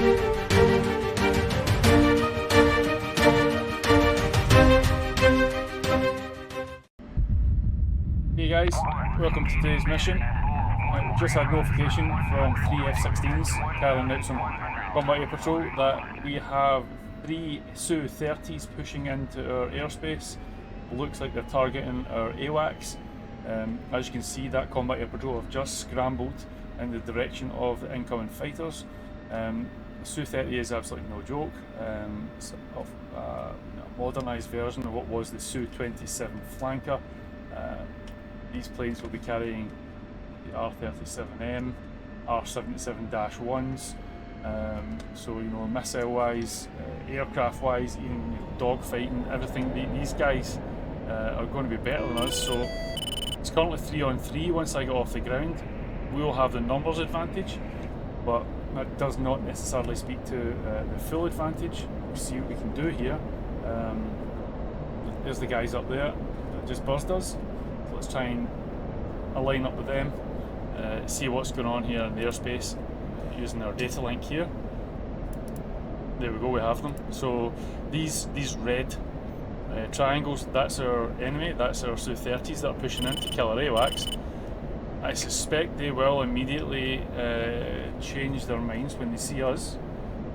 Hey guys, welcome to today's mission. We just had notification from 3 F16s carrying out some combat air patrol that we have 3 Su-30s pushing into our airspace. It looks like they're targeting our AWACS. As you can see, that combat air patrol have just scrambled in the direction of the incoming fighters. The Su-30 is absolutely no joke. It's a modernised version of what was the Su-30SM flanker. These planes will be carrying the R-37M, R-77-1s, so you know, missile-wise, aircraft-wise, even dogfighting, everything. These guys are going to be better than us. So it's currently 3-on-3. Once I get off the ground, we will have the numbers advantage, but that does not necessarily speak to the full advantage. We'll see what we can do here. There's the guys up there that just buzzed us. Let's try and align up with them, see what's going on here in the airspace using our data link here. There we go, we have them. So these red triangles, that's our enemy, that's our Su-30s that are pushing in to kill our AWACS. I suspect they will immediately change their minds when they see us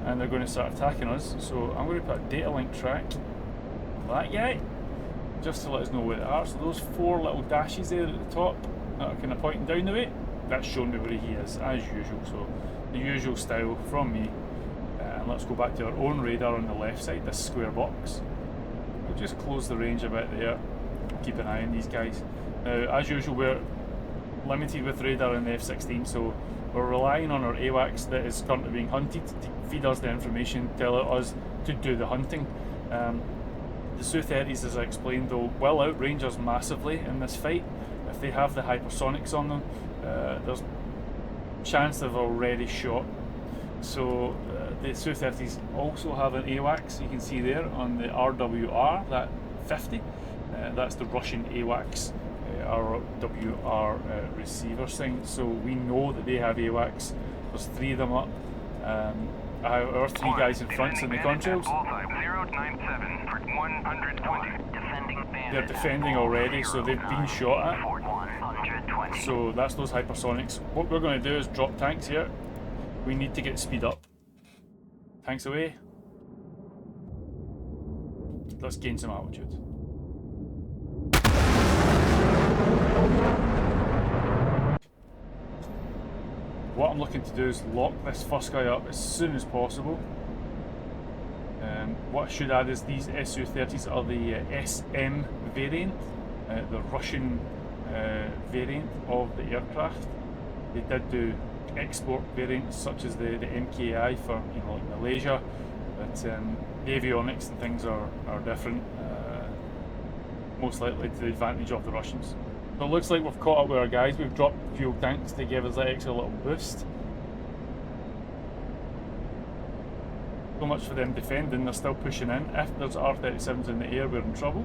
and they're going to start attacking us. So I'm going to put a data link track on that guy, just to let us know where they are. So those 4 little dashes there at the top that are kind of pointing down the way, that's showing me where he is, as usual. So the usual style from me. And let's go back to our own radar on the left side, this square box. We'll just close the range a bit there, keep an eye on these guys. Now, as usual, we're limited with radar in the F16, so we're relying on our AWACS that is currently being hunted to feed us the information, tell us to do the hunting. The Su-30s, as I explained, though, will outrange us massively in this fight. If they have the hypersonics on them, there's chance they've already shot. So the Su-30s also have an AWACS, you can see there on the RWR, that 50. That's the Russian AWACS RWR receiver sign. So we know that they have AWACS. There's 3 of them up. Our 3 guys in front in the contrails, they're defending already, so they've been shot at. So that's those hypersonics. What we're going to do is drop tanks here. We need to get speed up. Tanks away. Let's gain some altitude. What I'm looking to do is lock this first guy up as soon as possible. What I should add is these Su-30s are the SM variant, the Russian variant of the aircraft. They did do export variants such as the MKI for, you know, like Malaysia, but the avionics and things are different, most likely to the advantage of the Russians. So it looks like we've caught up with our guys. We've dropped fuel tanks to give us that extra little boost. So much for them defending, they're still pushing in. If there's R-37s in the air, we're in trouble.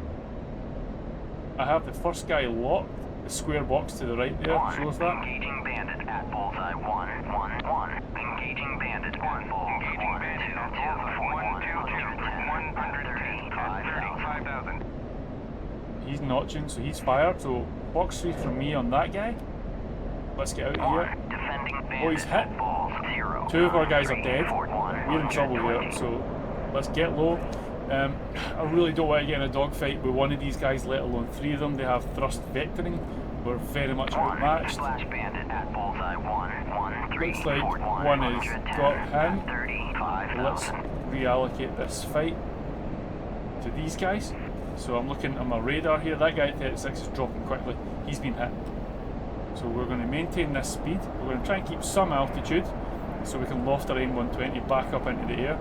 I have the first guy locked. The square box to the right there shows that. Engaging bandit at bullseye 111. Engaging bandit at bullseye 135,000. He's notching, so he's fired. So box 3 from me on that guy. Let's get out of here. Oh, he's hit. 2 of our guys are dead. We're in trouble here, so let's get low. I really don't want to get in a dogfight with one of these guys, let alone 3 of them. They have thrust vectoring. We're very much outmatched. Looks like one has got him. Let's reallocate this fight to these guys. So I'm looking at my radar here. That guy at 36 is dropping quickly. He's been hit. So we're going to maintain this speed. We're going to try and keep some altitude so we can loft our AIM-120 back up into the air.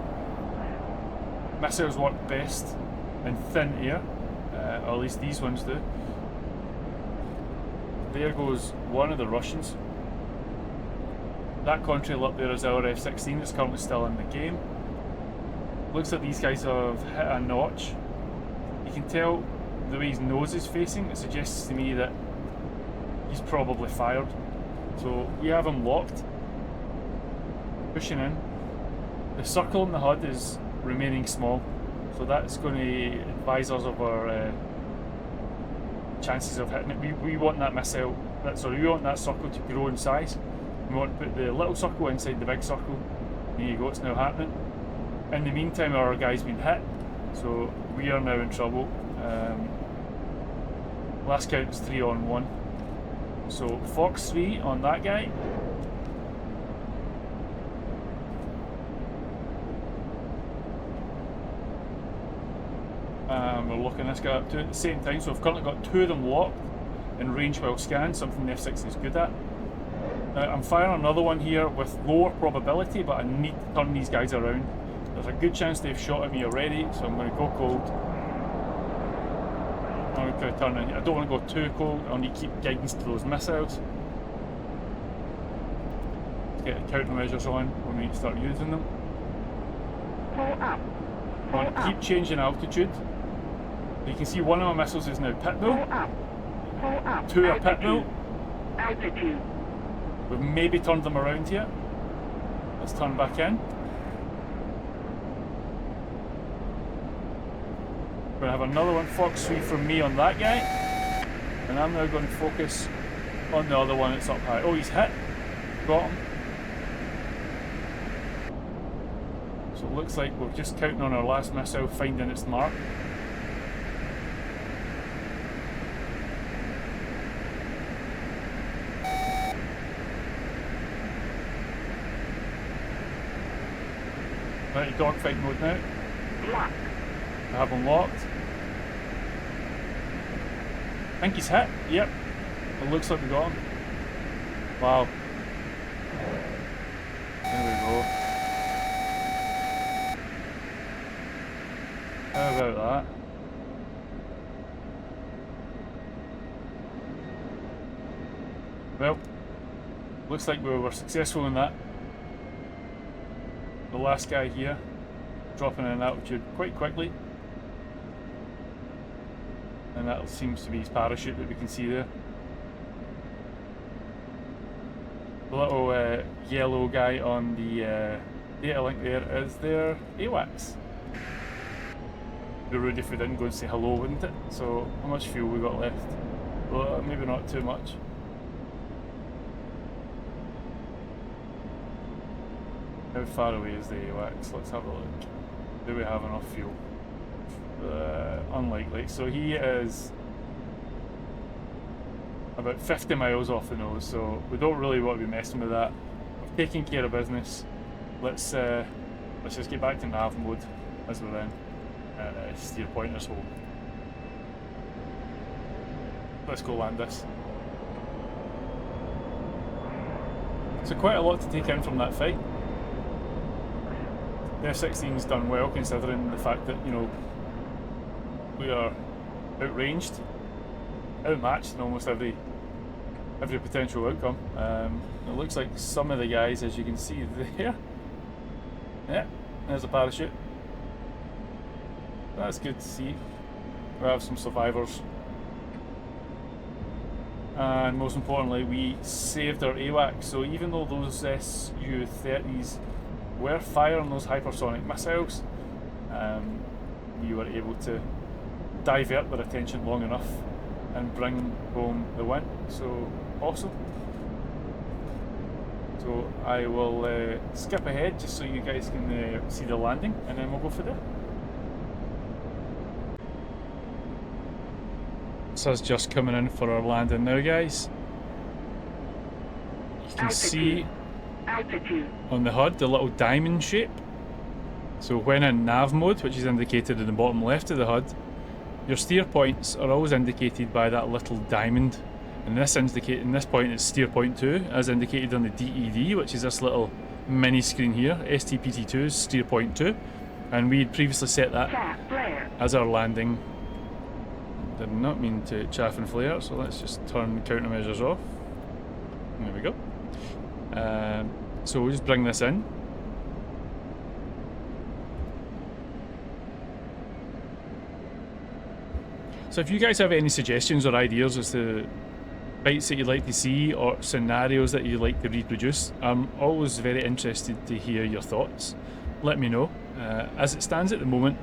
Missiles work best in thin air, or at least these ones do. There goes one of the Russians. That contrail up there is our F16 that's currently still in the game. Looks like these guys have hit a notch. You can tell the way his nose is facing, it suggests to me that he's probably fired. So we have him locked, pushing in. The circle in the HUD is remaining small, so that's going to advise us of our chances of hitting it. We want that missile, we want that circle to grow in size. We want to put the little circle inside the big circle. There you go, it's now happening. In the meantime, our guy's been hit, so we are now in trouble. Last count was 3 on 1. So Fox 3 on that guy. We're looking this guy up to at the same time, so we've currently got 2 of them locked in range while scanned, something the F16 is good at. I'm firing another one here with lower probability, but I need to turn these guys around. There's a good chance they've shot at me already, so I'm going to go cold. I'm going to turn in. I don't want to go too cold, I need to keep guidance to those missiles. Let's get the countermeasures on when we start using them. Pull up. I want to keep changing altitude. You can see one of my missiles is now pit bull. Pull up. Pull up. 2 are pit bull. Altitude. We've maybe turned them around here. Let's turn back in. We're going to have another one, Fox 3 from me on that guy. And I'm now going to focus on the other one that's up high. Oh, he's hit. Got him. So it looks like we're just counting on our last missile finding its mark. Right, dogfight mode now. Lock. I have him locked. I think he's hit. Yep. It looks like we got him. Wow. There we go. How about that? Well, looks like we were successful in that. The last guy here, dropping in altitude quite quickly. And that seems to be his parachute that we can see there. The little yellow guy on the data link there is their AWACS. It'd be rude if we didn't go and say hello, wouldn't it? So, how much fuel we got left? Well, maybe not too much. How far away is the AWACS? Let's have a look. Do we have enough fuel? Unlikely. So he is about 50 miles off the nose, so we don't really want to be messing with that. We've taken care of business. Let's just get back to nav mode as we're in. Steer pointers home. Let's go land this. So quite a lot to take in from that fight. The F16's done well considering the fact that, you know, we are outranged, outmatched in almost every potential outcome. It looks like some of the guys, as you can see there, yeah, there's a parachute. That's good to see. We have some survivors. And most importantly, we saved our AWAC. So even though those Su-30s were firing those hypersonic missiles, we were able to divert their attention long enough and bring home the win. So awesome. So I will skip ahead just so you guys can see the landing, and then we'll go for there. So it's just coming in for our landing now, guys. You can see on the HUD the little diamond shape. So when in nav mode, which is indicated in the bottom left of the HUD, your steer points are always indicated by that little diamond. And this point it's steer point 2, as indicated on the DED, which is this little mini screen here. STPT2 is steer point 2, and we had previously set that as our landing. Did not mean to chaff and flare, so let's just turn countermeasures off. There we go. So we'll just bring this in. So if you guys have any suggestions or ideas as to fights that you'd like to see or scenarios that you'd like to reproduce, I'm always very interested to hear your thoughts. let me know. As it stands at the moment,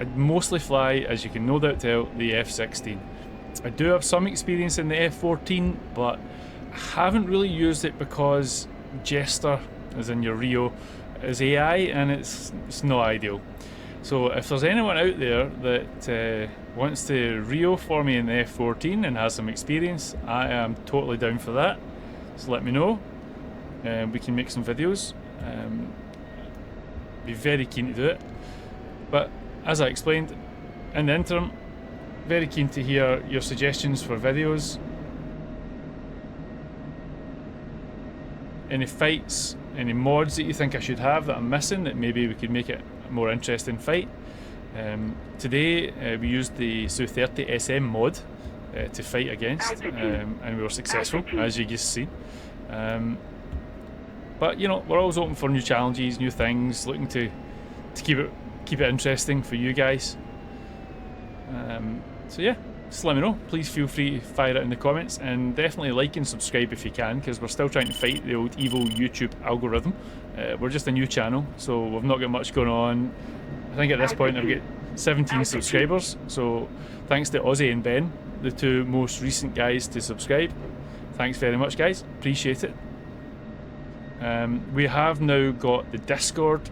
I mostly fly, as you can no doubt tell, the F16. I do have some experience in the F14, but I haven't really used it because Jester, as in your Rio, is AI and it's not ideal. So if there's anyone out there that wants to Rio for me in the F14 and has some experience, I am totally down for that. So let me know. We can make some videos. Be very keen to do it. But as I explained, in the interim, very keen to hear your suggestions for videos. Any fights, any mods that you think I should have that I'm missing, that maybe we could make it a more interesting fight. Today we used the Su30SM mod to fight against, and we were successful, as you just seen. But you know, we're always open for new challenges, new things, looking to keep it interesting for you guys. So yeah, just let me know. Please feel free to fire it in the comments, and definitely like and subscribe if you can, because we're still trying to fight the old evil YouTube algorithm. We're just a new channel, so we've not got much going on. I think at this point I've got 17 subscribers, so thanks to Ozzy and Ben, the two most recent guys to subscribe. Thanks very much, guys, appreciate it. We have now got the Discord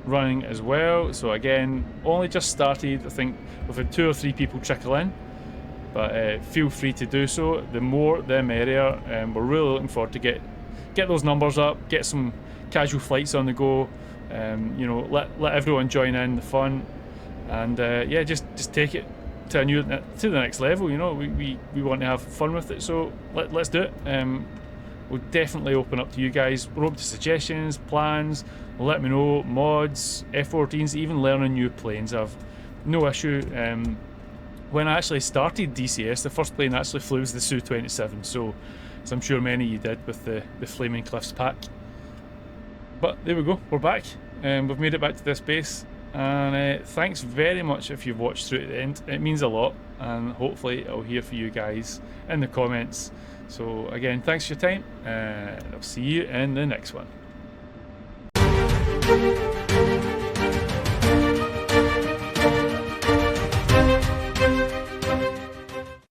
running as well, so again, only just started. I think we've had 2 or 3 people trickle in, but feel free to do so. The more the merrier. We're really looking forward to get those numbers up, get some casual flights on the go, you know, let everyone join in the fun, and yeah, just take it to the next level. You know, we want to have fun with it, so let's do it. We'll definitely open up to you guys. We're open to suggestions, plans. Let me know, mods, F14s, even learning new planes. I've no issue. When I actually started DCS, the first plane I actually flew was the Su30SM, so as I'm sure many of you did with the Flaming Cliffs pack. But there we go, we're back, and we've made it back to this base. And thanks very much if you've watched through to the end. It means a lot, and hopefully I'll hear from you guys in the comments. So again, thanks for your time, and I'll see you in the next one.